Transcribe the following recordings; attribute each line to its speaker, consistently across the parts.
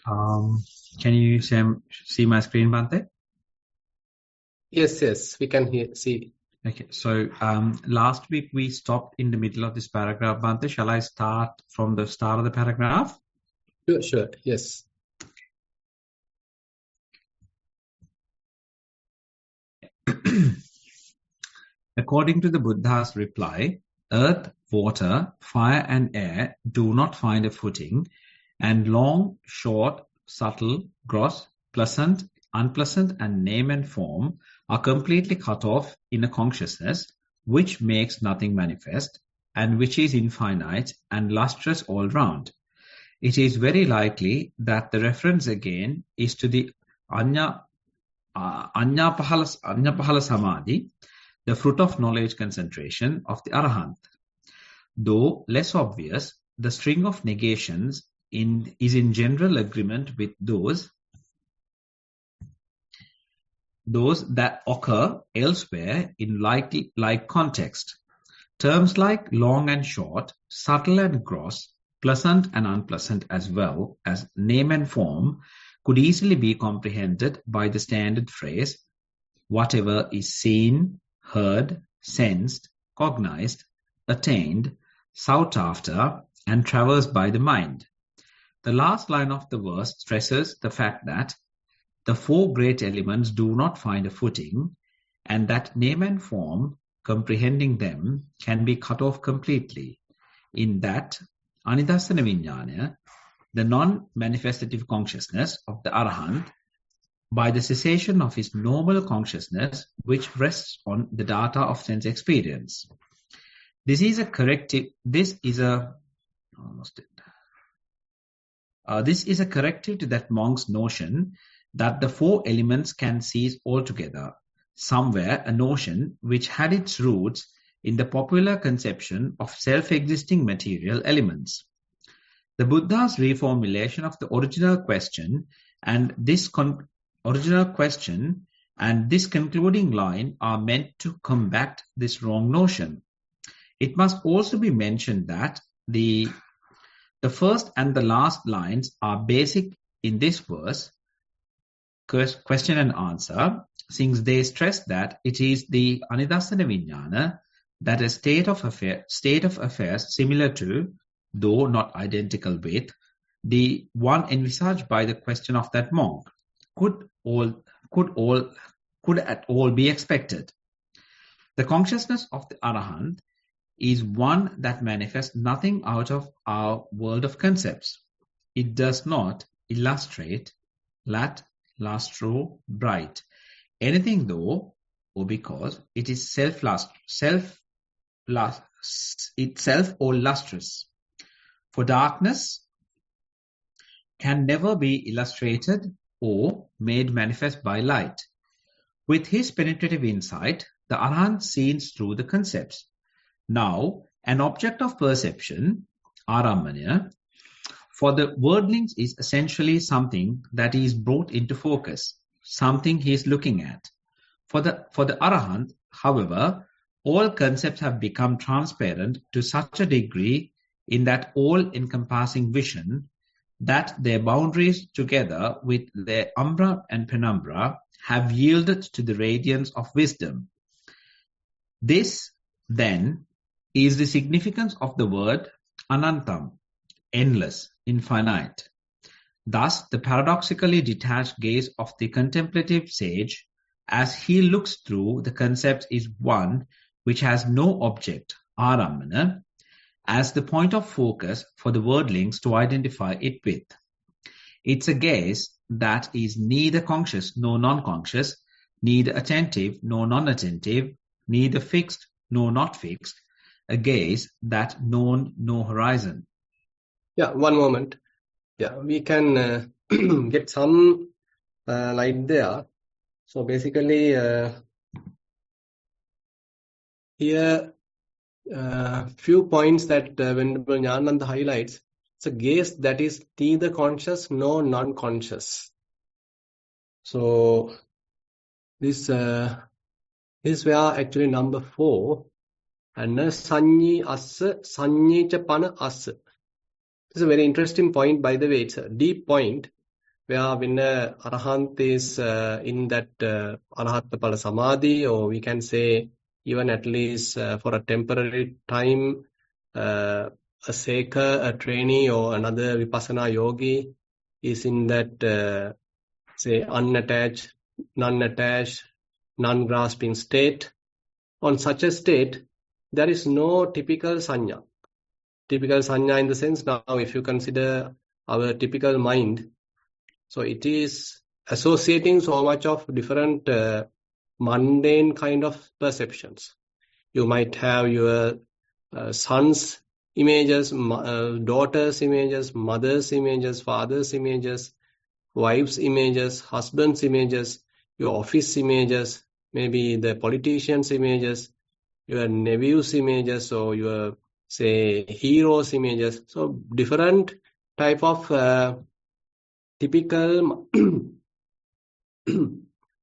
Speaker 1: Can you see my screen, Bante?
Speaker 2: Yes, we can see.
Speaker 1: Okay, so last week we stopped in the middle of this paragraph, Bante. Shall I start from the start of the paragraph?
Speaker 2: Sure, yes.
Speaker 1: According to the Buddha's reply, earth, water, fire and air do not find a footing, and long, short, subtle, gross, pleasant, unpleasant, and name and form are completely cut off in a consciousness which makes nothing manifest, and which is infinite and lustrous all round. It is very likely that the reference again is to the Anyapahala Samadhi, the fruit of knowledge concentration of the Arahant. Though less obvious, the string of negations is in general agreement with those that occur elsewhere in like context. Terms like long and short, subtle and gross, pleasant and unpleasant, as well as name and form, could easily be comprehended by the standard phrase, whatever is seen, heard, sensed, cognized, attained, sought after, and traversed by the mind. The last line of the verse stresses the fact that the four great elements do not find a footing, and that name and form, comprehending them, can be cut off completely. In that, Anidassana Vijnana, the non-manifestative consciousness of the Arahant, by the cessation of his normal consciousness, which rests on the data of sense experience. This is a corrective to that monk's notion that the four elements can cease altogether, somewhere a notion which had its roots in the popular conception of self-existing material elements. The Buddha's reformulation of the original question and this concluding line are meant to combat this wrong notion. It must also be mentioned that the first and the last lines are basic in this verse, question and answer, since they stress that it is the Anidassana Vijnana, that a state of affairs similar to, though not identical with, the one envisaged by the question of that monk, could at all be expected. The consciousness of the Arahant is one that manifests nothing out of our world of concepts. It does not illustrate, lustro, bright, anything though, or because it is itself or lustrous. For darkness can never be illustrated or made manifest by light. With his penetrative insight, the Arahant sees through the concepts. Now, an object of perception, Aramanya, for the worldlings is essentially something that is brought into focus, something he is looking at. For the Arahant, however, all concepts have become transparent to such a degree in that all-encompassing vision that their boundaries together with their umbra and penumbra have yielded to the radiance of wisdom. This, then, is the significance of the word anantam, endless, infinite. Thus, the paradoxically detached gaze of the contemplative sage, as he looks through the concepts, is one which has no object, aramana, as the point of focus for the worldlings to identify it with. It's a gaze that is neither conscious nor non-conscious, neither attentive nor non-attentive, neither fixed nor not fixed, a gaze that knows no horizon.
Speaker 2: Yeah, one moment. Yeah, we can get some light there. So basically, here few points that Venerable Jnananda highlights. It's a gaze that is neither conscious nor non-conscious. So this is where actually number 4, and sanyi assa sanyi cha pana assa. This is a very interesting point, by the way. It's a deep point. where when Arahant is in that Arahatapala Samadhi, or we can say even at least for a temporary time, a seeker, a trainee, or another Vipassana yogi is in that, say, unattached, non-attached, non-grasping state. On such a state, there is no typical sanya. Typical sanya in the sense, now if you consider our typical mind, so it is associating so much of different mundane kind of perceptions. You might have your son's images, daughter's images, mother's images, father's images, wife's images, husband's images, your office images, maybe the politician's images, your nephew's images, or your, say, hero's images. So different type of typical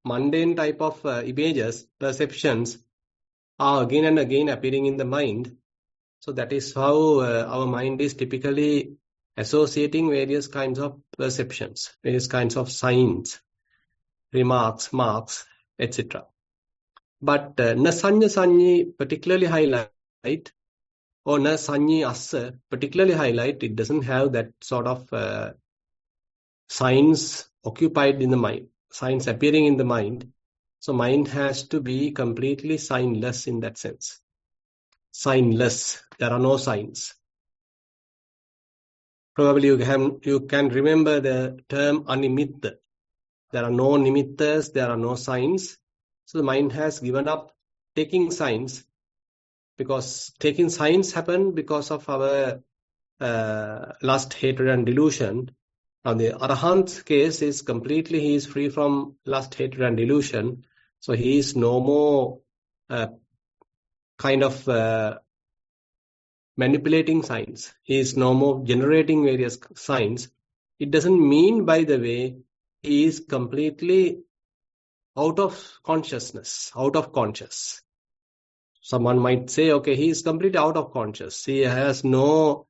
Speaker 2: mundane type of images, perceptions are again and again appearing in the mind. So that is how our mind is typically associating various kinds of perceptions, various kinds of signs, remarks, marks, etc. But na sanya sanyi particularly highlight, or na sanyi assa particularly highlight, it doesn't have that sort of signs occupied in the mind, signs appearing in the mind. So mind has to be completely signless in that sense. Signless, there are no signs. Probably you can remember the term animitta. There are no nimittas, there are no signs. So the mind has given up taking signs, because taking signs happen because of our lust, hatred and delusion. Now the Arahant's case is completely, he is free from lust, hatred and delusion. So he is no more kind of manipulating signs. He is no more generating various signs. It doesn't mean, by the way, he is completely out of consciousness, out of conscious. Someone might say, okay, he is completely out of conscious. He has no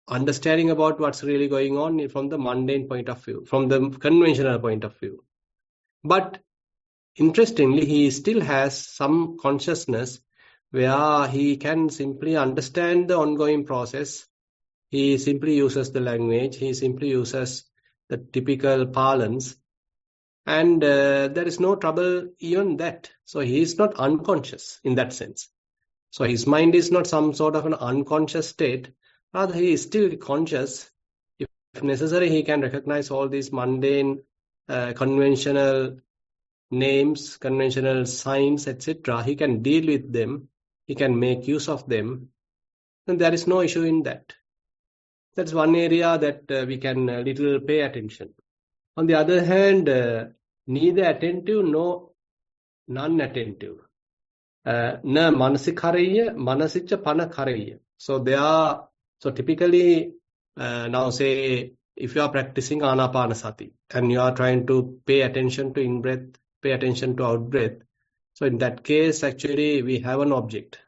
Speaker 2: understanding about what's really going on from the mundane point of view, from the conventional point of view. But interestingly, he still has some consciousness where he can simply understand the ongoing process. He simply uses the language, he simply uses the typical parlance, and there is no trouble even that. So he is not unconscious in that sense. So his mind is not some sort of an unconscious state. Rather, he is still conscious. If necessary, he can recognize all these mundane, conventional names, conventional signs, etc. He can deal with them. He can make use of them. And there is no issue in that. That's one area that we can little pay attention. On the other hand, neither attentive nor non-attentive. Na manasikariya, manasicca panakariya. So typically, now say, if you are practicing anapanasati and you are trying to pay attention to in-breath, pay attention to out-breath. So in that case, actually, we have an object.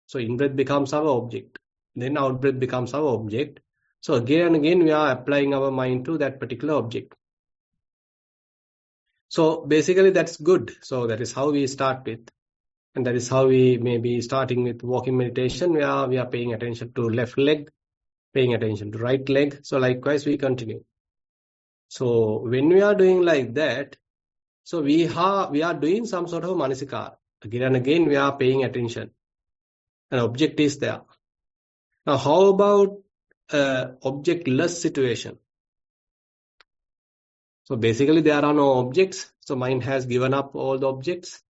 Speaker 2: So in-breath becomes our object. Then out-breath becomes our object. So again and again, we are applying our mind to that particular object. So basically, that's good. So that is how we start with. And that is how we may be starting with walking meditation, where we are paying attention to left leg, paying attention to right leg. So likewise, we continue. So when we are doing like that, so we are doing some sort of manasikara. Again and again, we are paying attention. An object is there. Now, how about objectless situation? So basically, there are no objects. So mind has given up all the objects.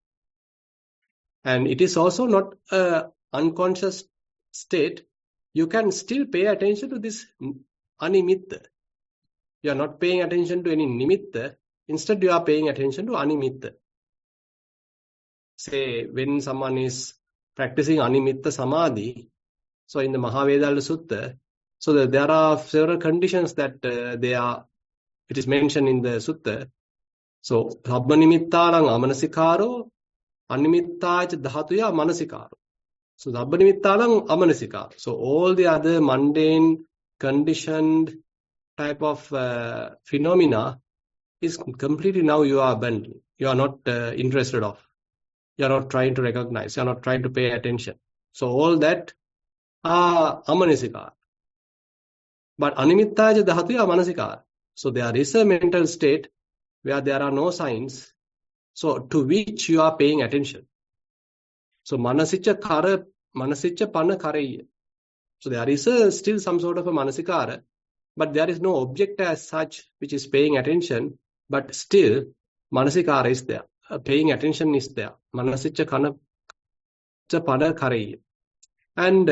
Speaker 2: And it is also not an unconscious state. You can still pay attention to this animitta. You are not paying attention to any nimitta. Instead, you are paying attention to animitta. Say, when someone is practicing animitta samadhi, so in the Mahavedalla Sutta, so there are several conditions that it is mentioned in the Sutta. So, sabbanimittalang amanasikaro, animittacha dhatuya manasikaro. So, sabbanimittalang amanasikaro. So, all the other mundane, conditioned type of phenomena is completely now you are abandoned. You are not interested of. You are not trying to recognize. You are not trying to pay attention. So all that are amanasikara. But animittaja dhatuya manasikara. So there is a mental state where there are no signs, so to which you are paying attention. So manasicca pana karaya. So there is still some sort of a manasikara, but there is no object as such which is paying attention, but still manasikara is there. Paying attention is there. Manasicca pana karaya. And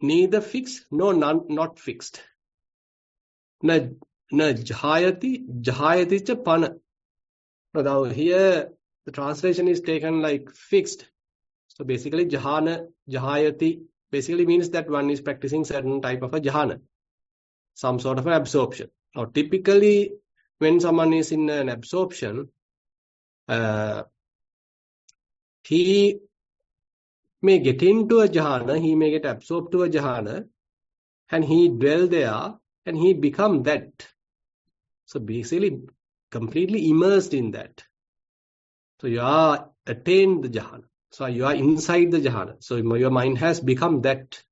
Speaker 2: neither fixed nor not fixed. Na jhayati cha pana. Now here the translation is taken like fixed. So basically jhayati basically means that one is practicing certain type of a jhana, some sort of an absorption. Now typically when someone is in an absorption, he may get into a jhana, he may get absorbed to a jhana, and he dwell there and he become that. So basically completely immersed in that. So you are attained the jhana. So you are inside the jhana. So your mind has become that.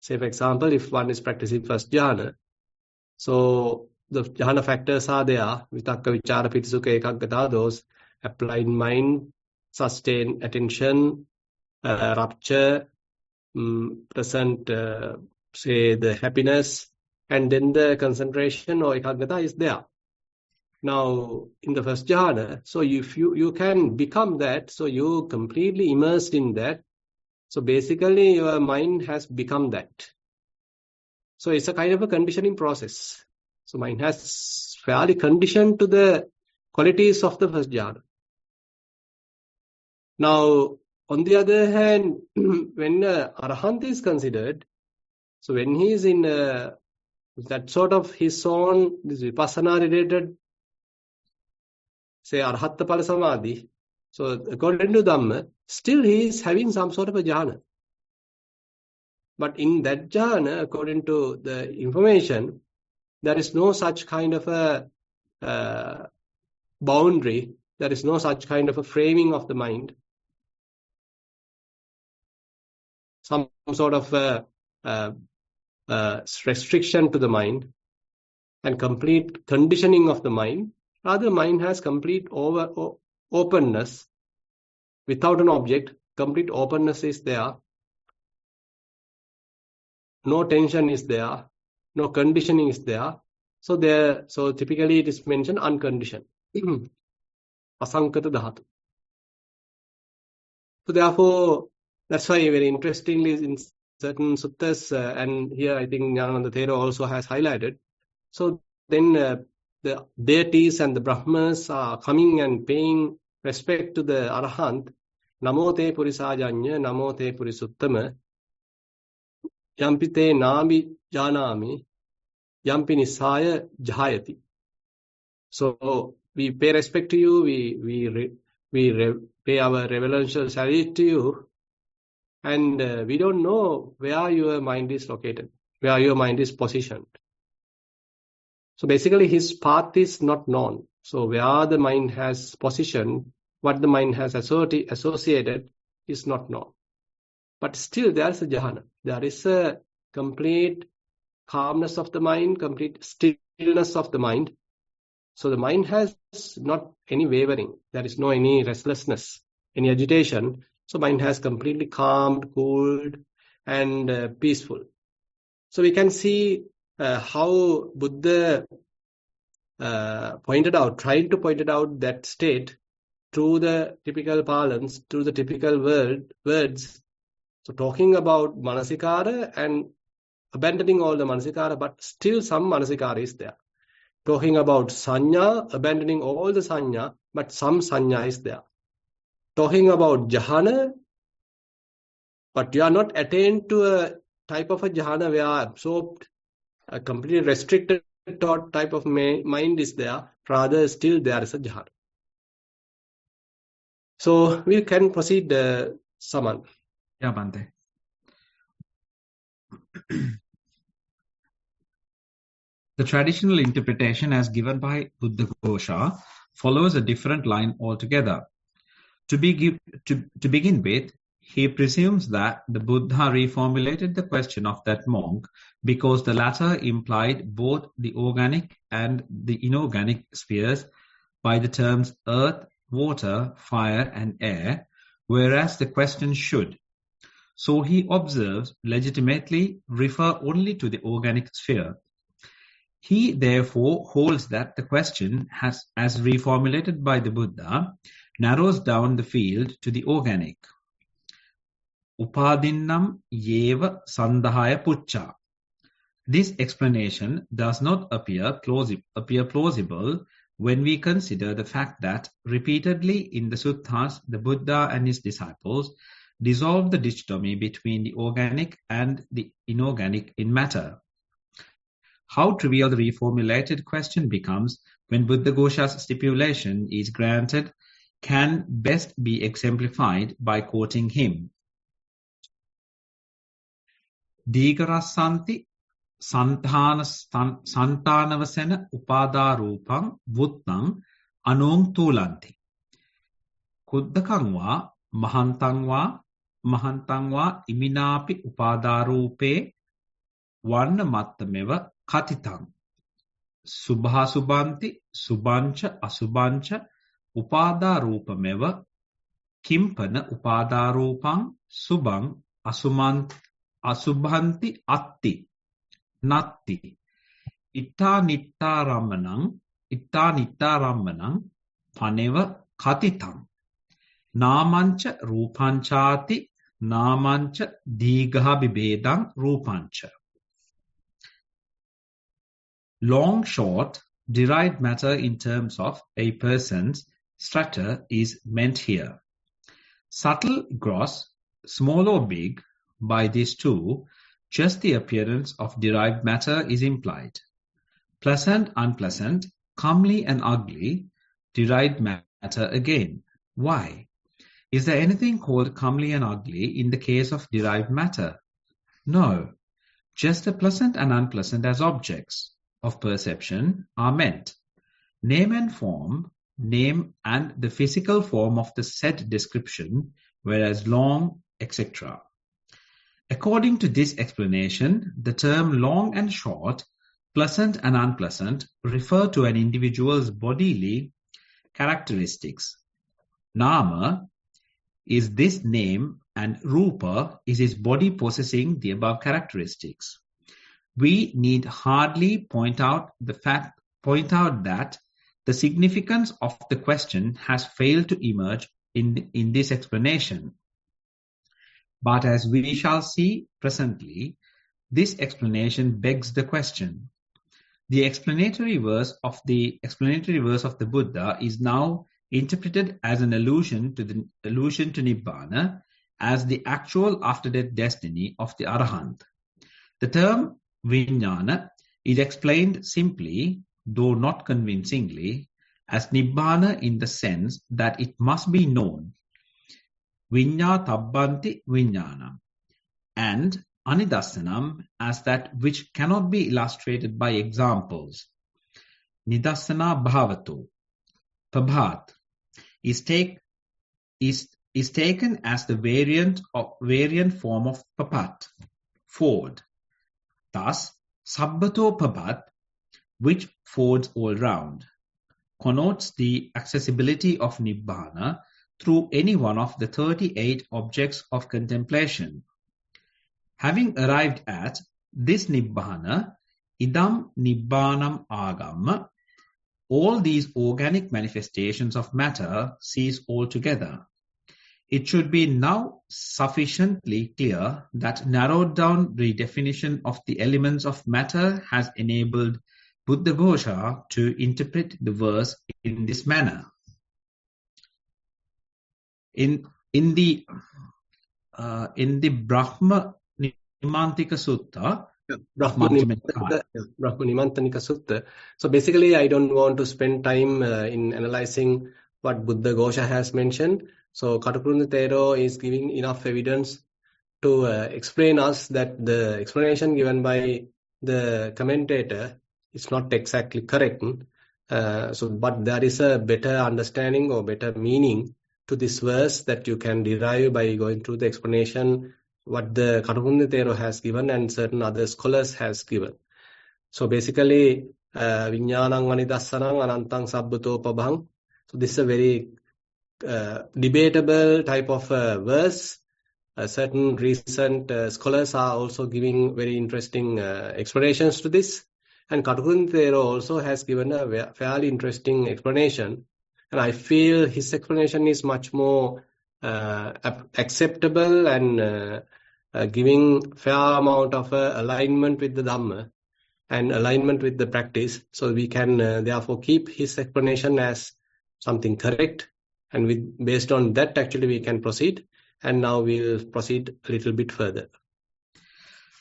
Speaker 2: Say for example, if one is practicing first jhana, so the jhana factors are there, vitakka, vichara, piti, sukha, ekaggata, those applied mind, sustain attention, rapture, present, say the happiness, and then the concentration or ekaggata is there. Now, in the first jhana, so if you can become that, so you completely immersed in that. So basically, your mind has become that. So it's a kind of a conditioning process. So mind has fairly conditioned to the qualities of the first jhana. Now, on the other hand, when arahant is considered, so when he is in that sort of his own, this vipassana related, say arhatta pala samadhi, so according to Dhamma, still he is having some sort of a jhana. But in that jhana, according to the information, there is no such kind of a boundary, there is no such kind of a framing of the mind, some sort of restriction to the mind and complete conditioning of the mind. Rather, mind has complete openness without an object. Complete openness is there. No tension is there. No conditioning is there. So typically it is mentioned unconditioned. Asankata dhatu. So therefore, that's why very interestingly in certain suttas, and here I think Jnanananda Thero also has highlighted. So then the deities and the Brahmas are coming and paying respect to the Arahant. Namo te purisajanya, namo te purisuttama, yampi te nami janami, yampi nissaya jhayati. So we pay respect to you, we pay our reverential salute to you, and we don't know where your mind is located, where your mind is positioned. So basically his path is not known. So where the mind has positioned, what the mind has associated is not known. But still there is a jhana. There is a complete calmness of the mind, complete stillness of the mind. So the mind has not any wavering. There is no any restlessness, any agitation. So mind has completely calmed, cooled, and peaceful. So we can see how Buddha trying to point out that state through the typical parlance, through the typical words. So talking about manasikara and abandoning all the manasikara, but still some manasikara is there. Talking about sanya, abandoning all the sanya, but some sanya is there. Talking about jhana, but you are not attained to a type of a jhana where absorbed, a completely restricted thought type of mind is there. Rather, still there is a jhana. So we can proceed, Saman.
Speaker 1: Yeah, Bante. The traditional interpretation as given by Buddhaghosa follows a different line altogether. To begin with, he presumes that the Buddha reformulated the question of that monk because the latter implied both the organic and the inorganic spheres by the terms earth, water, fire, and air, whereas the question should. So he observes legitimately refer only to the organic sphere. He therefore holds that the question, as reformulated by the Buddha, narrows down the field to the organic. Upadinnam yeva sandhaya pucca. This explanation does not appear plausible when we consider the fact that repeatedly in the suttas the Buddha and his disciples dissolve the dichotomy between the organic and the inorganic in matter. How trivial the reformulated question becomes when Buddhaghosa's stipulation is granted can best be exemplified by quoting him. Dīgarassanti santānavasena upadārūpaṃ vuttaṃ anōṃ tūlanti. Kuddakaṃ vā mahantaṃ vā imināpi upadārūpē vannamattamev katitam. Subhasubanti subancha asubancha upadārūpameva kimpana upadārūpaṃ subam asubhanti atti natti. Itta nittarammanam paneva katitam. Namancha rūpanchāti namancha dīgha bibedam rūpancha. Long, short, derived matter in terms of a person's strata is meant here. Subtle, gross, small or big, by these two, just the appearance of derived matter is implied. Pleasant, unpleasant, comely and ugly, derived matter again. Why? Is there anything called comely and ugly in the case of derived matter? No, just the pleasant and unpleasant as objects of perception are meant. Name and form, name and the physical form of the said description, whereas long, etc. According to this explanation, the term long and short, pleasant and unpleasant refer to an individual's bodily characteristics. Nama is this name and Rupa is his body possessing the above characteristics. We need hardly point out that the significance of the question has failed to emerge in this explanation. But as we shall see presently, this explanation begs the question. The explanatory verse of the Buddha is now interpreted as an allusion to Nibbana as the actual after-death destiny of the Arahant. The term Vijnana is explained simply, though not convincingly, as Nibbana in the sense that it must be known. Viññātabbanti viññānam, and anidassanam as that which cannot be illustrated by examples. Nidassana bhavato, pabhat, is taken as the variant form of papat, ford. Thus, sabbato pabhat, which fords all round, connotes the accessibility of Nibbana through any one of the 38 objects of contemplation. Having arrived at this Nibbana, idam Nibbanam agam, all these organic manifestations of matter cease altogether. It should be now sufficiently clear that narrowed down redefinition of the elements of matter has enabled Buddhaghosa to interpret the verse in this manner. In the Brahma Nimantika Sutta,
Speaker 2: Brahma Nimantanika Sutta. So basically, I don't want to spend time in analyzing what Buddhaghosa has mentioned. So Katakurunda Thero is giving enough evidence to explain us that the explanation given by the commentator it's not exactly correct. But there is a better understanding or better meaning to this verse that you can derive by going through the explanation what the Karukunde Thero has given and certain other scholars has given. So basically, Viññānaṁ Anidassaнаṁ Anantaṁ Sabbhato Pabhaṁ. So this is a very debatable type of verse. Certain recent scholars are also giving very interesting explanations to this. And Karukunde Thero also has given a fairly interesting explanation. And I feel his explanation is much more acceptable and giving fair amount of alignment with the Dhamma and alignment with the practice. So we can therefore keep his explanation as something correct. And based on that, actually, we can proceed. And now we'll proceed a little bit further.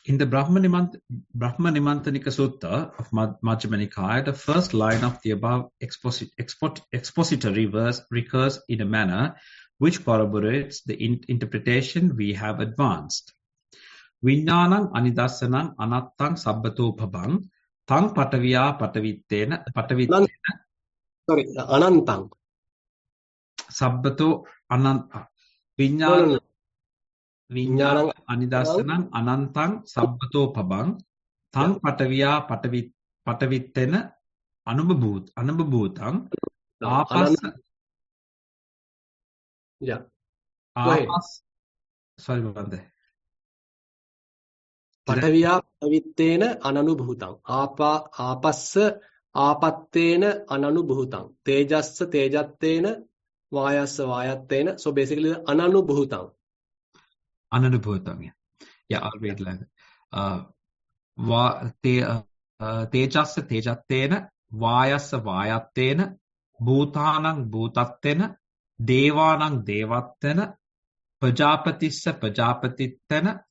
Speaker 1: In the Brahmanimantanika Sutta of Majjhima Nikaya, the first line of the above expository verse recurs in a manner which corroborates the interpretation we have advanced. Viññānaṁ Anidassaнаṁ Anattaṁ Sabbhato Pabhaṁ Taṁ Pataviya Patavittena
Speaker 2: Sorry, Anantaṁ.
Speaker 1: Sabbhato Ananta.
Speaker 2: No.
Speaker 1: Viññānaṁ Anidassaнаṁ Anantaṁ Sabbhato Pabhaṁ Taṁ Pataviya Patavittena Anubhūtaṁ Āpassa.
Speaker 2: Yeah. Go ahead.
Speaker 1: Sorry, Bande.
Speaker 2: Pataviya Patavittena Ananubhūtaṁ. Āpassa Āpattena Ananubhūtaṁ. Tejassa Tejattena Vayassa Vayattena. So basically, Ananubhūtaṁ.
Speaker 1: Ananubhūtaṁ. Yeah, I'll read like that. Tejassa Tejattena Vayassa Vayattena Bhūtānaṁ Bhūtattena Devānaṁ Devattena Prajāpatissa Prajāpatittena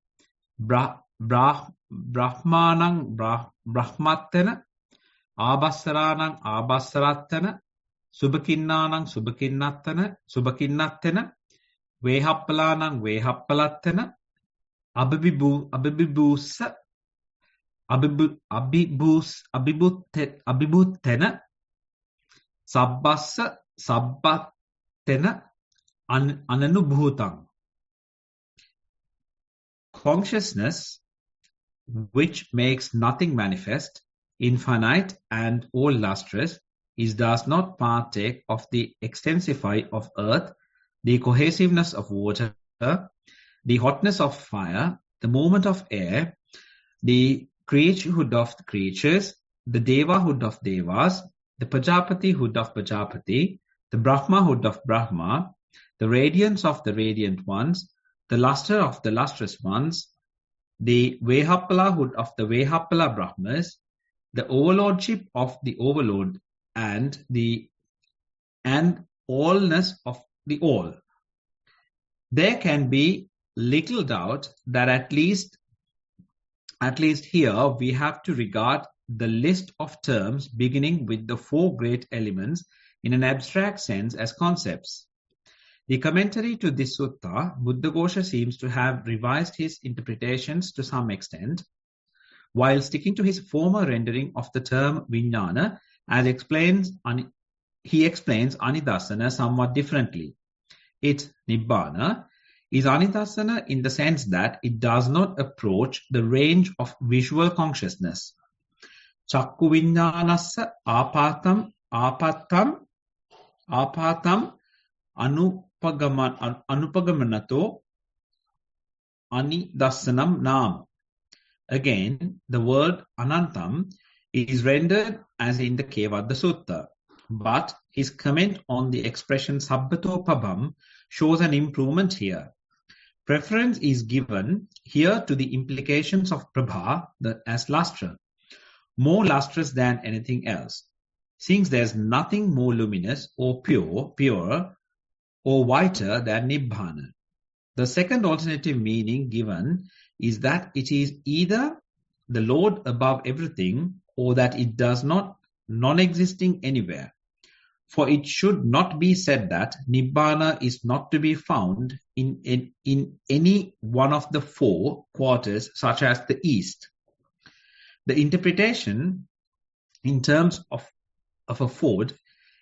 Speaker 1: Brahmānaṁ Brahmattena Ābassarānaṁ Ābassarattena Subhakinnānaṁ Subhakinnattena Vehappalānaṁ Vehappalattena Abhibhuttena Sabbassa Sabbattena Ananubhūtaṁ. Consciousness, which makes nothing manifest, infinite and all lustrous, does not partake of the extensify of earth, the cohesiveness of water, the hotness of fire, the movement of air, the creaturehood of the creatures, the devahood of devas, the Prajapatihood of Prajapati, the Brahmahood of Brahma, the radiance of the radiant ones, the luster of the lustrous ones, the Vehappalahood of the Vehappala Brahmas, the overlordship of the overlord, and allness of the all. There can be little doubt that at least here we have to regard the list of terms beginning with the four great elements in an abstract sense as concepts. The commentary to this sutta, Buddhaghosa seems to have revised his interpretations to some extent, while sticking to his former rendering of the term Viññāna, as he explains Anidassana somewhat differently. It, Nibbana, is Anidassana in the sense that it does not approach the range of visual consciousness. Chakku Viññānassa āpātam anupagamanato Anidassanam Nam. Again, the word Anantam is rendered as in the Kevadda Sutta, but his comment on the expression Sabbhato Pabhaṁ shows an improvement here. Preference is given here to the implications of Prabha as lustre, more lustrous than anything else, since there's nothing more luminous or pure or whiter than Nibbana. The second alternative meaning given is that it is either the Lord above everything or that it does not non-existing anywhere. For it should not be said that Nibbana is not to be found in any one of the four quarters, such as the East. The interpretation in terms of a Ford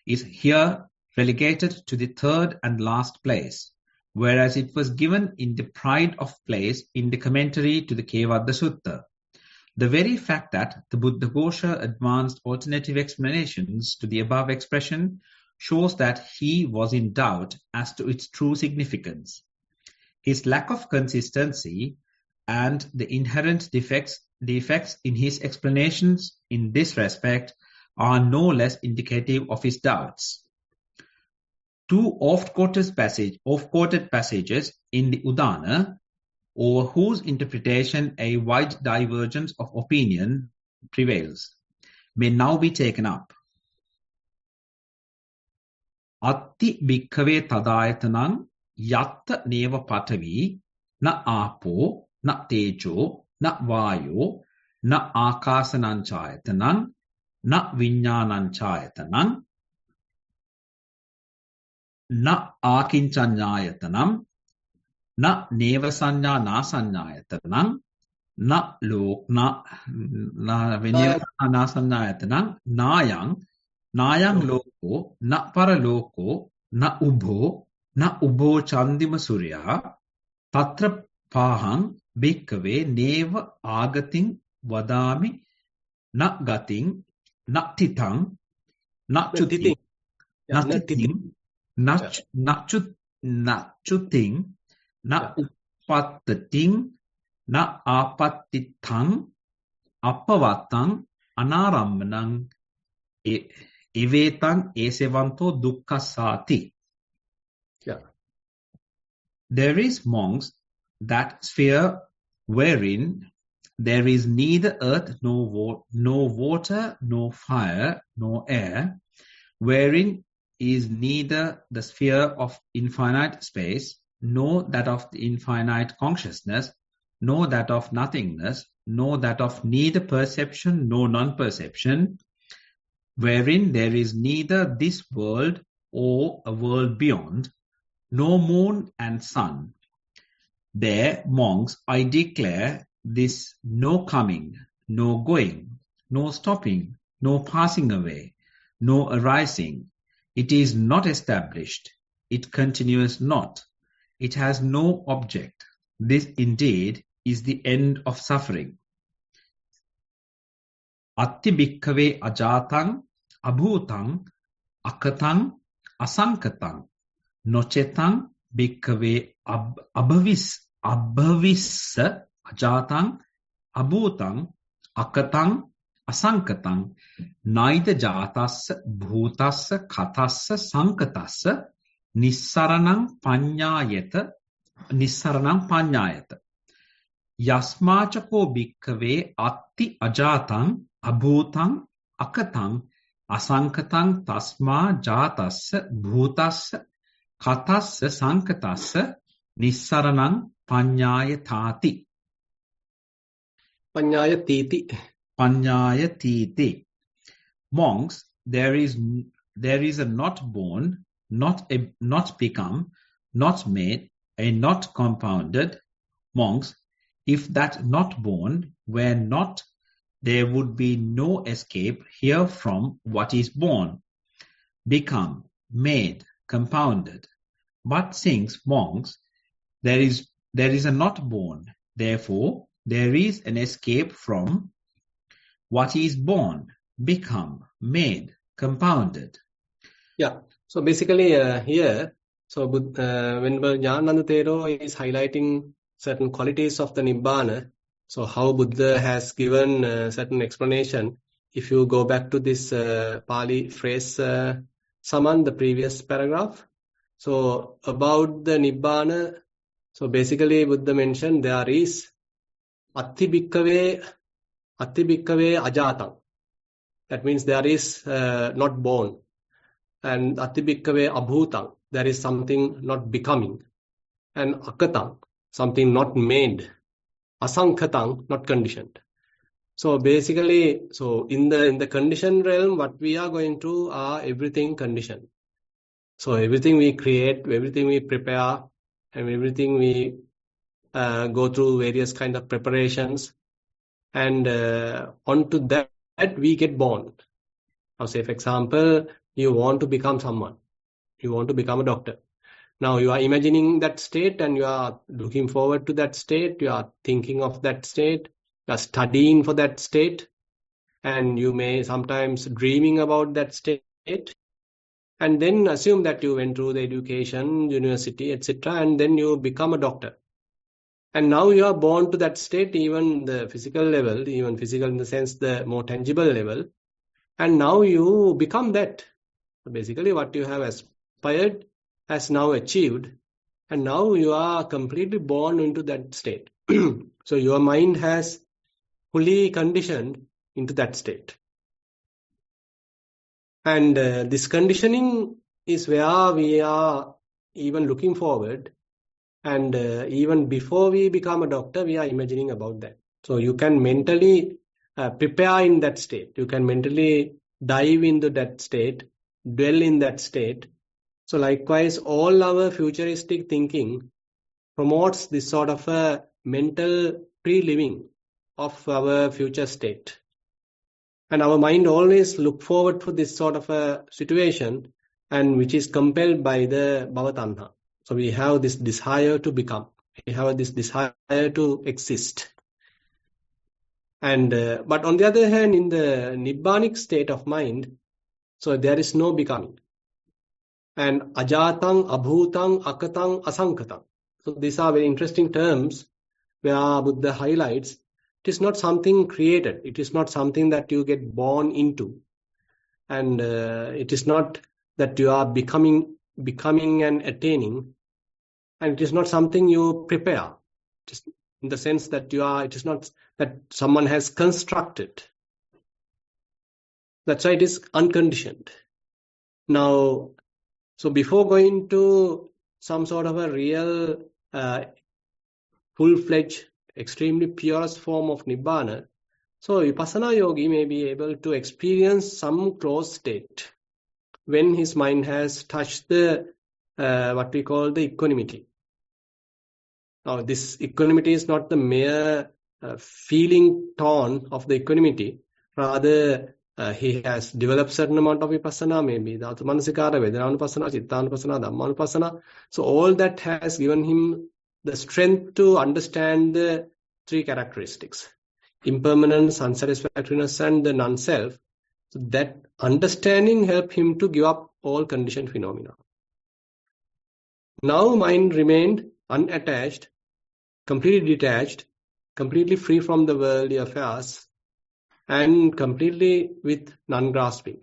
Speaker 1: is here relegated to the third and last place, whereas it was given in the pride of place in the commentary to the Kevadda Sutta. The very fact that the Buddhaghosa advanced alternative explanations to the above expression shows that he was in doubt as to its true significance. His lack of consistency and the inherent defects in his explanations in this respect are no less indicative of his doubts. Two oft-quoted passages in the Udana, over whose interpretation a wide divergence of opinion prevails, may now be taken up. Atti bhikkhave tadayatanang yatta neva patavi na apo na tejo na vayo na akasananchayatanang na viññānañchayatanang na akinchanyayatanam na nevasanya nasanyayatanam na nasanyayatanam nayang loko na paraloko na ubho chandima surya tatra pahang bhikkave neva agating vadami na gating na titang na chuting nachuting na upattating na apattitang appavatang anarammanang evetang esevanto dukkhasati.
Speaker 2: Yeah.
Speaker 1: There is monks that sphere wherein there is neither earth nor water nor fire nor air, wherein is neither the sphere of infinite space, nor that of the infinite consciousness, nor that of nothingness, nor that of neither perception nor non-perception, wherein there is neither this world or a world beyond, nor moon and sun. There, monks, I declare this no coming, no going, no stopping, no passing away, no arising. It is not established. It continues not. It has no object. This indeed is the end of suffering. Atti bhikkhave ajatang, abhutang, akatang, asankatang, nocetang bhikkhave abhavissa ajatang, abhutang, akatang, asankatang, naida jatasya, bhutasya, katasya, sankatassa, Nissarana panyayata, Yasmachako bhikkhave atti ajatang, abhutang, akatang, asankatang, tasma jatasya, bhutasya, katasya, sankatasya, Nissaranang panyayatati. Panyayatiti. Monks, there is a not born, not become, not made, a not compounded. Monks, if that not born were not, there would be no escape here from what is born, become, made, compounded. But since, monks, there is a not born, therefore there is an escape from what is born, become, made, compounded.
Speaker 2: Yeah. So basically here, so when Jnanananda Thero is highlighting certain qualities of the Nibbana, so how Buddha has given certain explanation. If you go back to this Pali phrase, Saman, the previous paragraph, so about the Nibbana, so basically Buddha mentioned there is Atti bhikkhave ajatang. That means there is not born. And Atti bhikkhave abhutang, there is something not becoming. And akatang, something not made. Asankhatang, not conditioned. So basically, so in the conditioned realm, what we are going to are everything conditioned. So everything we create, everything we prepare, and everything we go through various kind of preparations, and onto that we get born. Now, say, for example, you want to become someone. You want to become a doctor. Now, you are imagining that state and you are looking forward to that state. You are thinking of that state. You are studying for that state. And you may sometimes dreaming about that state. And then assume that you went through the education, university, etc. And then you become a doctor. And now you are born to that state, even the physical level, even physical in the sense the more tangible level. And now you become that. So basically what you have aspired has now achieved. And now you are completely born into that state. So your mind has fully conditioned into that state. And this conditioning is where we are even looking forward. And even before we become a doctor, we are imagining about that. So you can mentally prepare in that state. You can mentally dive into that state, dwell in that state. So likewise, all our futuristic thinking promotes this sort of a mental pre-living of our future state. And our mind always look forward to this sort of a situation, and which is compelled by the bhavatanha. So we have this desire to become. We have this desire to exist. And but on the other hand, in the nibbanic state of mind, so there is no becoming. And ajatang, abhutang, akatang, asankatang. So these are very interesting terms where Buddha highlights. It is not something created. It is not something that you get born into. And it is not that you are becoming and attaining. And it is not something you prepare. Just in the sense that it is not that someone has constructed. That's why it is unconditioned. Now, so before going to some sort of a real, full-fledged, extremely purest form of Nibbana, so Vipassana yogi may be able to experience some close state when his mind has touched the, what we call the equanimity. Now, this equanimity is not the mere feeling tone of the equanimity. Rather, he has developed certain amount of vipassana, maybe dhatu manasikara, vedananupassana, chittanupassana, dhammanupassana. So all that has given him the strength to understand the three characteristics: impermanence, unsatisfactoriness, and the non-self. So that understanding helped him to give up all conditioned phenomena. Now mind remained unattached, completely detached, completely free from the worldly affairs, and completely with non-grasping.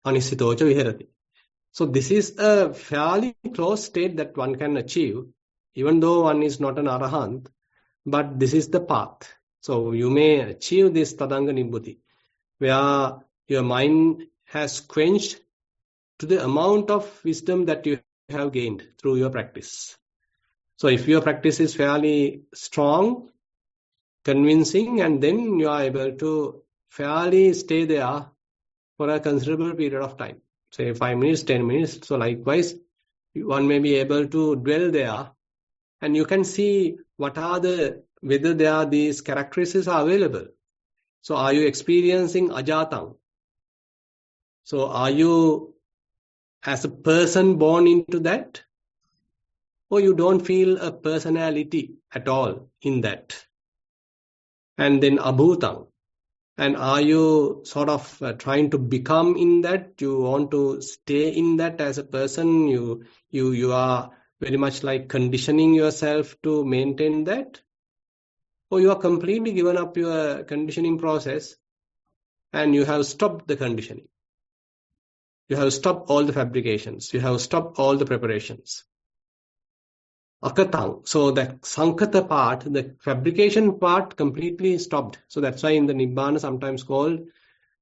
Speaker 2: Anisitocha viharati. So this is a fairly close state that one can achieve, even though one is not an arahant, but this is the path. So you may achieve this tadanga nibbutī, where your mind has quenched to the amount of wisdom that you have gained through your practice. So if your practice is fairly strong, convincing, and then you are able to fairly stay there for a considerable period of time, say 5 minutes, 10 minutes. So likewise, one may be able to dwell there, and you can see whether there are these characteristics are available. So are you experiencing ajatang? So are you as a person born into that? Or you don't feel a personality at all in that? And then abhutang. And are you sort of trying to become in that? You want to stay in that as a person? You are very much like conditioning yourself to maintain that? Or you are completely given up your conditioning process and you have stopped the conditioning. You have stopped all the fabrications. You have stopped all the preparations. Akatang. So the sankata part, the fabrication part completely stopped. So that's why in the Nibbana sometimes called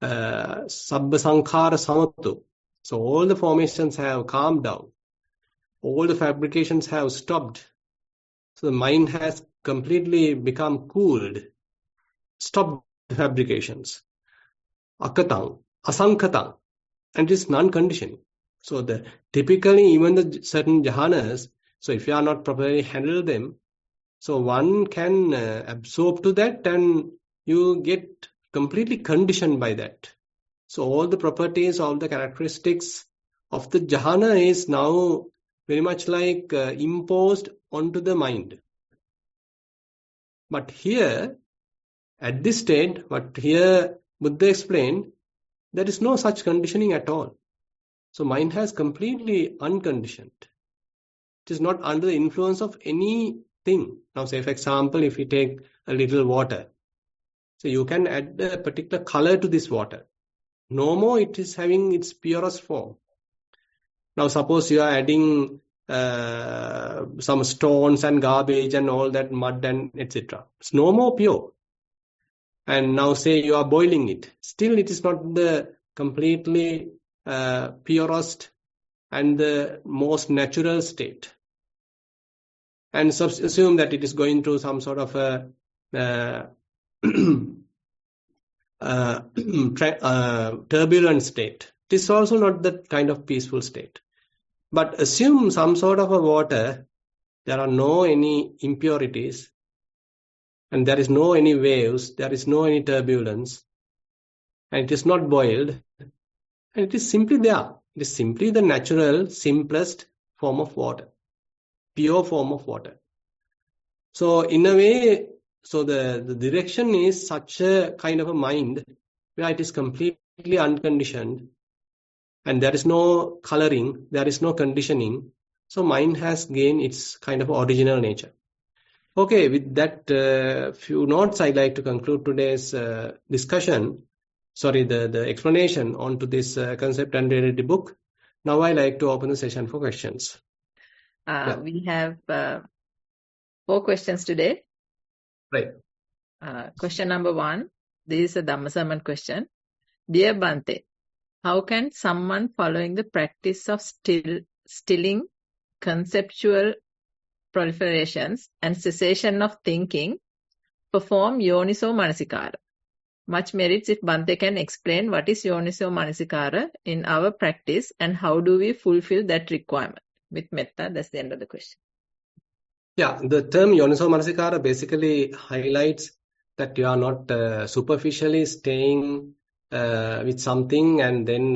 Speaker 2: sabba sankhara samattu. So all the formations have calmed down. All the fabrications have stopped. So the mind has completely become cooled. Stopped the fabrications. Akatang, asankatang. And it is non-conditioning. So typically even the certain jhanas, so if you are not properly handle them, so one can absorb to that and you get completely conditioned by that. So all the properties, all the characteristics of the jhana is now very much like imposed onto the mind. But here, at this state, what here Buddha explained, there is no such conditioning at all. So mind has completely unconditioned. It is not under the influence of anything. Now say, for example, if you take a little water, so you can add a particular color to this water. No more it is having its purest form. Now suppose you are adding some stones and garbage and all that mud and etc. It's no more pure. And now say you are boiling it. Still it is not the completely purest and the most natural state. And assume that it is going through some sort of a turbulent state. It is also not that kind of peaceful state. But assume some sort of a water, there are no any impurities, and there is no any waves, there is no any turbulence, and it is not boiled, and it is simply there. It is simply the natural, simplest form of water, pure form of water. So in a way, so the direction is such a kind of a mind where it is completely unconditioned, and there is no coloring, there is no conditioning. So mind has gained its kind of original nature. Okay, with that few notes, I'd like to conclude today's discussion. Sorry, the explanation onto this concept and reality book. Now I'd like to open the session for questions.
Speaker 3: We have 4 questions today.
Speaker 2: Right.
Speaker 3: Question number 1. This is a Dhamma sermon question. Dear Bhante, how can someone following the practice of stilling conceptual proliferations and cessation of thinking perform Yoniso Manasikara? Much merits if Bhante can explain what is Yoniso Manasikara in our practice and how do we fulfill that requirement. With metta, that's the end of the question.
Speaker 2: Yeah, the term Yoniso Manasikara basically highlights that you are not superficially staying with something and then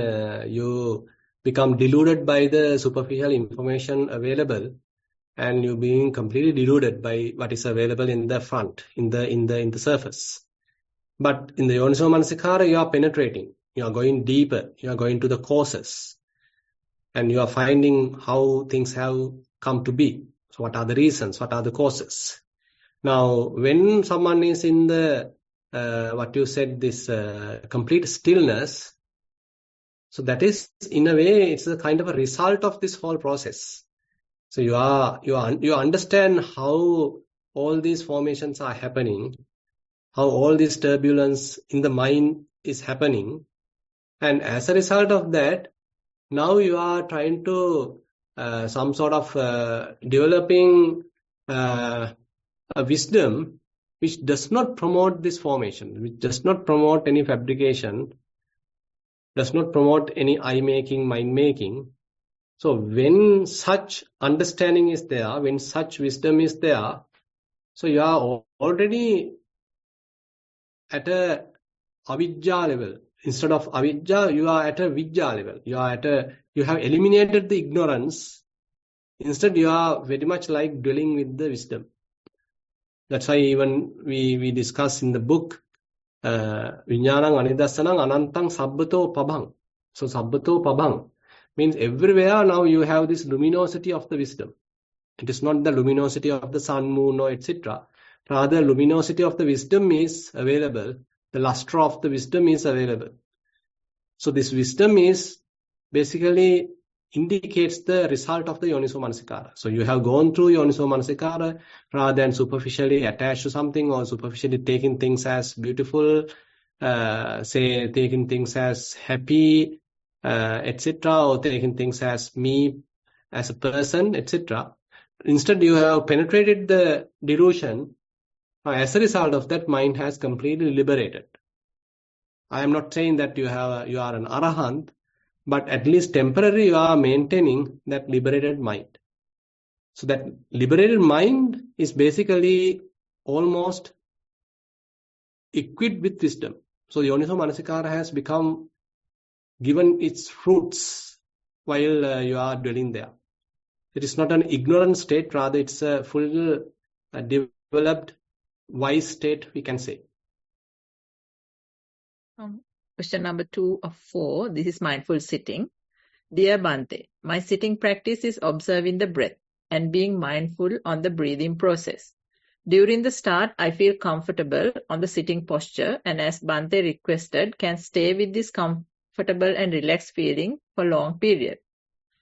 Speaker 2: you become deluded by the superficial information available, and you being completely deluded by what is available in the front, in the surface. But in the Yoniso Manasikara, you are penetrating, you are going deeper, you are going to the causes, and you are finding how things have come to be. So what are the reasons? What are the causes? Now, when someone is in the, what you said, this complete stillness, so that is, in a way, it's a kind of a result of this whole process. So you understand how all these formations are happening, how all this turbulence in the mind is happening. And as a result of that, now you are trying to some sort of developing a wisdom which does not promote this formation, which does not promote any fabrication, does not promote any eye-making, mind-making. So when such understanding is there, when such wisdom is there, so you are already at a avidya level. Instead of avidya, you are at a vidya level. You have eliminated the ignorance. Instead, you are very much like dwelling with the wisdom. That's why even we discuss in the book, Viññānaṁ Anidasanaṁ Anantaṁ Sabbato Pabhaṁ. So Sabbato Pabhaṁ means everywhere now you have this luminosity of the wisdom. It is not the luminosity of the sun, moon, or etc. Rather, luminosity of the wisdom is available. The luster of the wisdom is available. So this wisdom is basically indicates the result of the Yoniso Manasikara. So you have gone through Yoniso Manasikara rather than superficially attached to something or superficially taking things as beautiful, say taking things as happy, etc., or taking things as me, as a person, etc. Instead, you have penetrated the delusion. As a result of that, mind has completely liberated. I am not saying that you are an arahant, but at least temporarily you are maintaining that liberated mind. So that liberated mind is basically almost equipped with wisdom. So Yoniso Manasikara has become given its fruits while you are dwelling there. It is not an ignorant state, rather it's a full developed wise state, we can say.
Speaker 3: Question number 2 of 4. This is mindful sitting. Dear Bhante, my sitting practice is observing the breath and being mindful on the breathing process. During the start, I feel comfortable on the sitting posture and as Bhante requested, can stay with this comfortable and relaxed feeling for long period.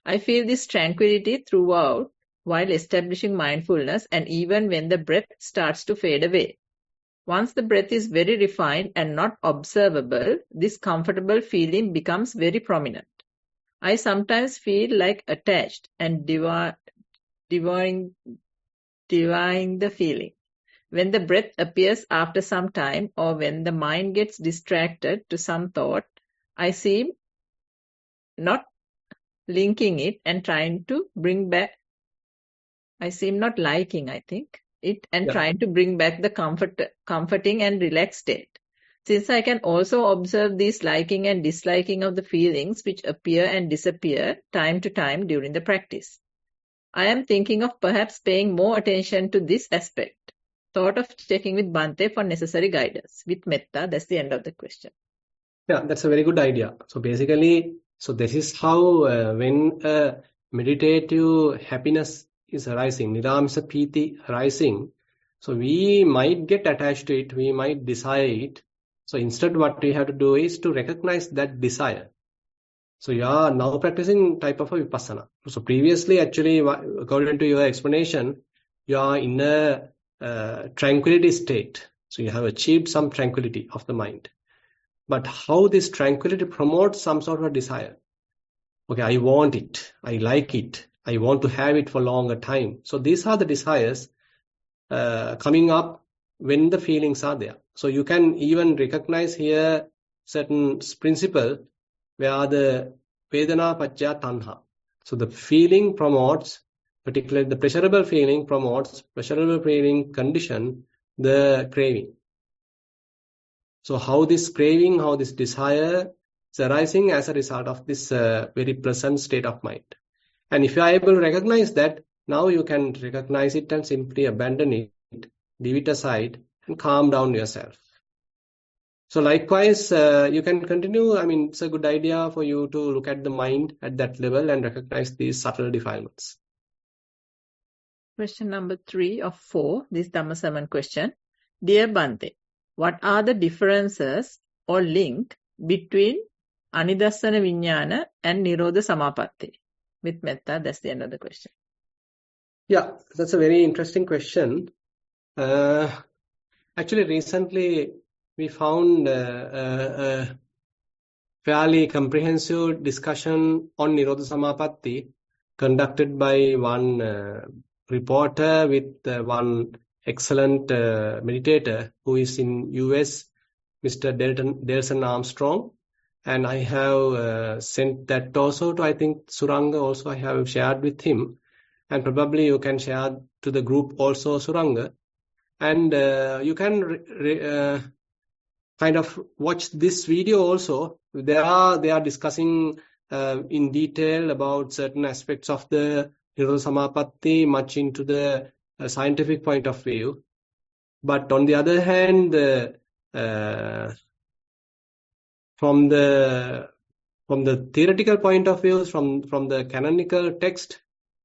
Speaker 3: I feel this tranquility throughout while establishing mindfulness and even when the breath starts to fade away. Once the breath is very refined and not observable, this comfortable feeling becomes very prominent. I sometimes feel like attached and devouring the feeling. When the breath appears after some time or when the mind gets distracted to some thought, I seem not linking it and trying to bring back, I seem not liking, I think, it and trying to bring back the comforting and relaxed state. Since I can also observe these liking and disliking of the feelings which appear and disappear time to time during the practice, I am thinking of perhaps paying more attention to this aspect. Thought of checking with Bhante for necessary guidance. With metta, that's the end of the question.
Speaker 2: Yeah, that's a very good idea. So basically, this is how when meditative happiness is arising, niramsa piti arising, so we might get attached to it, we might desire it. So instead what we have to do is to recognize that desire. So you are now practicing type of a vipassana. So previously, actually, according to your explanation, you are in a tranquility state. So you have achieved some tranquility of the mind. But how this tranquility promotes some sort of a desire. Okay, I want it. I like it. I want to have it for longer time. So these are the desires coming up when the feelings are there. So you can even recognize here certain principle where the Vedana Pacchaya Tanha. So the feeling promotes, particularly the pleasurable feeling promotes, pleasurable feeling condition, the craving. So how this craving, how this desire is arising as a result of this very pleasant state of mind. And if you are able to recognize that, now you can recognize it and simply abandon it, leave it aside and calm down yourself. So likewise, you can continue. I mean, it's a good idea for you to look at the mind at that level and recognize these subtle defilements.
Speaker 3: Question number 3 of 4, this Dhammasaman question. Dear Bhante, what are the differences or link between Anidassana Vijnana and Nirodha Samapatti? With metta, that's the end of the question.
Speaker 2: Yeah, that's a very interesting question. Actually, recently we found a fairly comprehensive discussion on Nirodha Samapatti conducted by one reporter with one excellent meditator who is in US, Mr. Delson Armstrong. And I have sent that also to, I think, Suranga also I have shared with him. And probably you can share to the group also, Suranga. And you can kind of watch this video also. They are discussing in detail about certain aspects of the Nirodha Samapatti, much into the scientific point of view. But on the other hand, from the theoretical point of view, from the canonical text,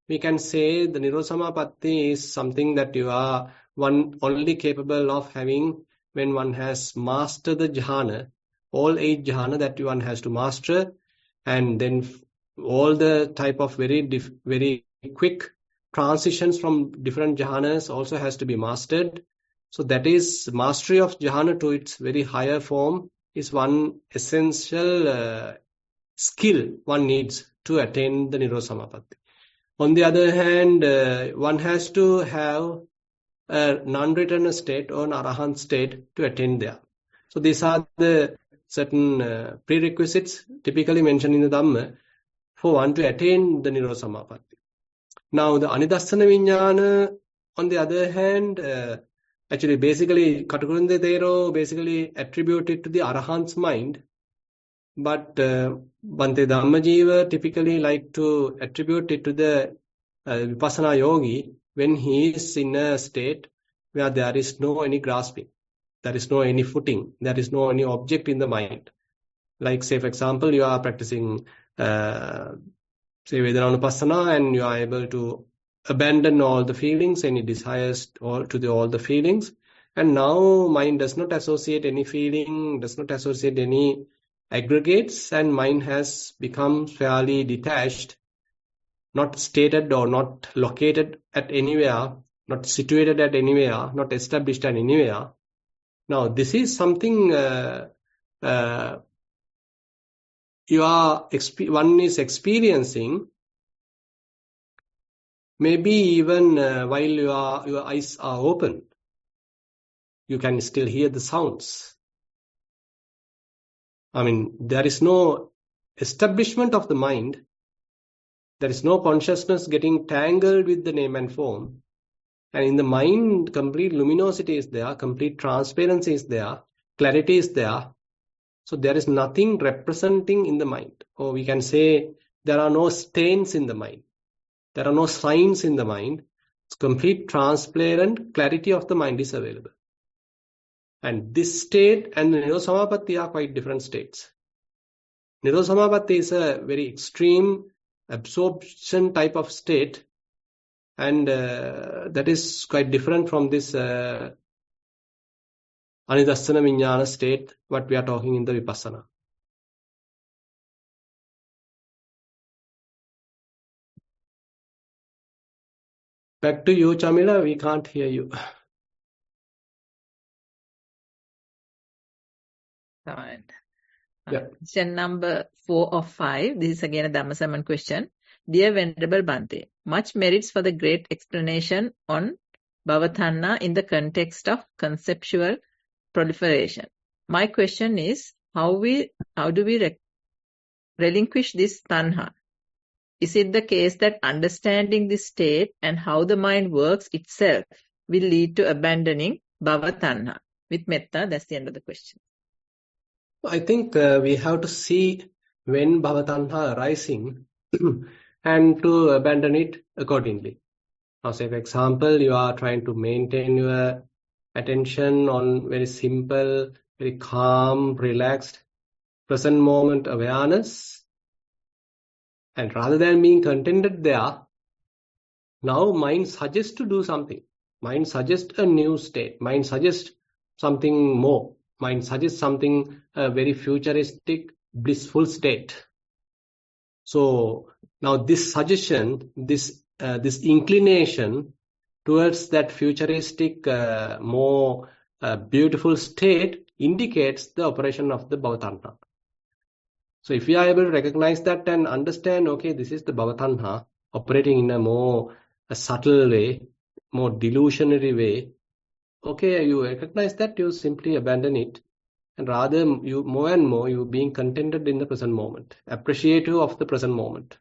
Speaker 2: we can say the Nirodha Samapatti is something that you are one only capable of having when one has mastered the jhana, all 8 jhana that one has to master, and then all the type of very quick transitions from different jhanas also has to be mastered. So that is mastery of jhana to its very higher form is one essential skill one needs to attain the Nirodha Samapatti. On the other hand, one has to have a non-returner state or an arahant state to attain there. So these are the certain prerequisites typically mentioned in the Dhamma for one to attain the Nirodha Samapatti. Now the Anidassana Vijnana, on the other hand, actually basically Katakurunde Thero basically attributed to the arahant's mind. But Bhante Dhammajiva typically like to attribute it to the Vipassana yogi when he is in a state where there is no any grasping, there is no any footing, there is no any object in the mind. Like, say, for example, you are practicing, say, Vedananupassana, and you are able to abandon all the feelings, any desires all the feelings. And now mind does not associate any feeling, does not associate any aggregates, and mind has become fairly detached, not stated or not located at anywhere, not situated at anywhere, not established at anywhere. Now, this is something one is experiencing, maybe even while your eyes are open. You can still hear the sounds. I mean, there is no establishment of the mind. There is no consciousness getting tangled with the name and form. And in the mind, complete luminosity is there, complete transparency is there, clarity is there. So there is nothing representing in the mind. Or we can say there are no stains in the mind. There are no signs in the mind. It's complete transparent clarity of the mind is available. And this state and Nirodha Samapatti are quite different states. Nirodha Samapatti is a very extreme absorption type of state, and that is quite different from this Anidassana Vijnana state, what we are talking in the Vipassana. Back to you, Chamila, we can't hear you.
Speaker 3: Right.
Speaker 2: Yeah.
Speaker 3: Question number 4 of 5. This is again a Dhammasaman question. Dear Venerable Bhante, much merits for the great explanation on Bhavatanha in the context of conceptual proliferation. My question is, how do we relinquish this tanha? Is it the case that understanding this state and how the mind works itself will lead to abandoning Bhavatanha? With metta, that's the end of the question.
Speaker 2: I think we have to see when Bhavatanha arising and to abandon it accordingly. Now, say, for example, you are trying to maintain your attention on very simple, very calm, relaxed, present moment awareness. And rather than being contented there, now mind suggests to do something. Mind suggests a new state. Mind suggests something more. Mind suggests something very futuristic, blissful state. So now this suggestion, this inclination towards that futuristic, more beautiful state indicates the operation of the Bhavatanha. So if we are able to recognize that and understand, okay, this is the Bhavatanha operating in a more subtle way, more delusionary way, okay, you recognize that, you simply abandon it, and rather you more and more you being contented in the present moment, appreciative of the present moment,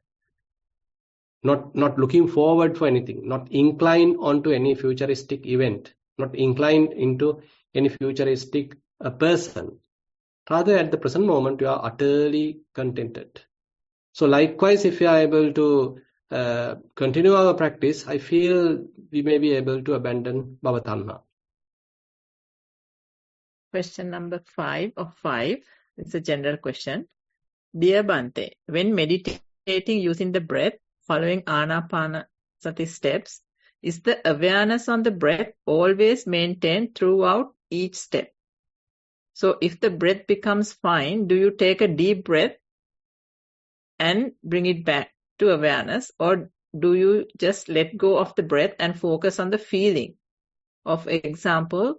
Speaker 2: not looking forward for anything, not inclined onto any futuristic event, not inclined into any futuristic person. Rather, at the present moment, you are utterly contented. So likewise, if you are able to continue our practice, I feel we may be able to abandon Bhavatanha.
Speaker 3: Question number 5 of 5. It's a general question. Dear Bhante, when meditating using the breath, following Anapanasati steps, is the awareness on the breath always maintained throughout each step? So if the breath becomes fine, do you take a deep breath and bring it back to awareness, or do you just let go of the breath and focus on the feeling? Of example,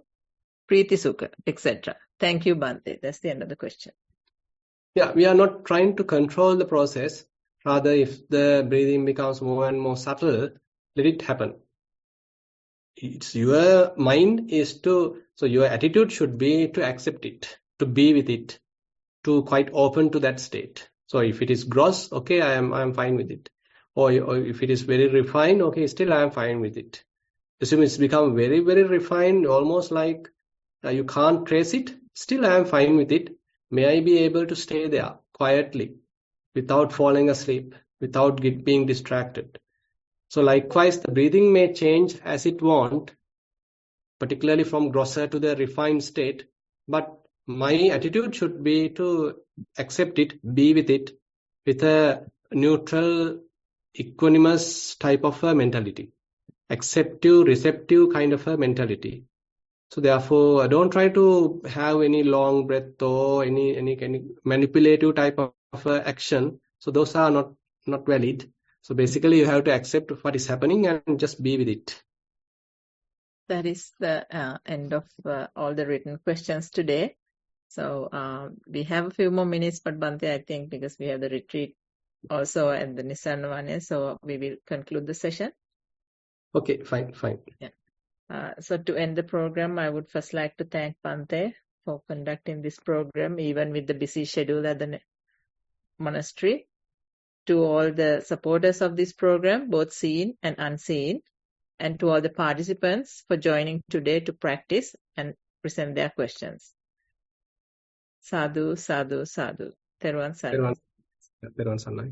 Speaker 3: Preeti Sukha, etc. Thank you, Bhante. That's the end of the question.
Speaker 2: Yeah, we are not trying to control the process. Rather, if the breathing becomes more and more subtle, let it happen. It's your mind is to, so your attitude should be to accept it, to be with it, to quite open to that state. So if it is gross, okay, I am fine with it. Or if it is very refined, okay, still I am fine with it. Assume it's become very, very refined, almost like you can't trace it, still I am fine with it. may I be able to stay there quietly without falling asleep, without being distracted. So likewise, the breathing may change as it want, particularly from grosser to the refined state, but my attitude should be to accept it, be with it, with a neutral, equanimous type of a mentality, acceptive, receptive kind of a mentality. So therefore, I don't try to have any long breath or any manipulative type of action. So those are not valid. So basically, you have to accept what is happening and just be with it.
Speaker 3: That is the end of all the written questions today. So we have a few more minutes, but Bhante, I think because we have the retreat also at the Nissarana, so we will conclude the session.
Speaker 2: Okay, fine.
Speaker 3: Yeah. So to end the program, I would first like to thank Bhante for conducting this program, even with the busy schedule at the monastery. To all the supporters of this program, both seen and unseen, and to all the participants for joining today to practice and present their questions. Sadhu, sadhu, sadhu. Theruvan Sarnai.
Speaker 2: Theruvan Sarnai.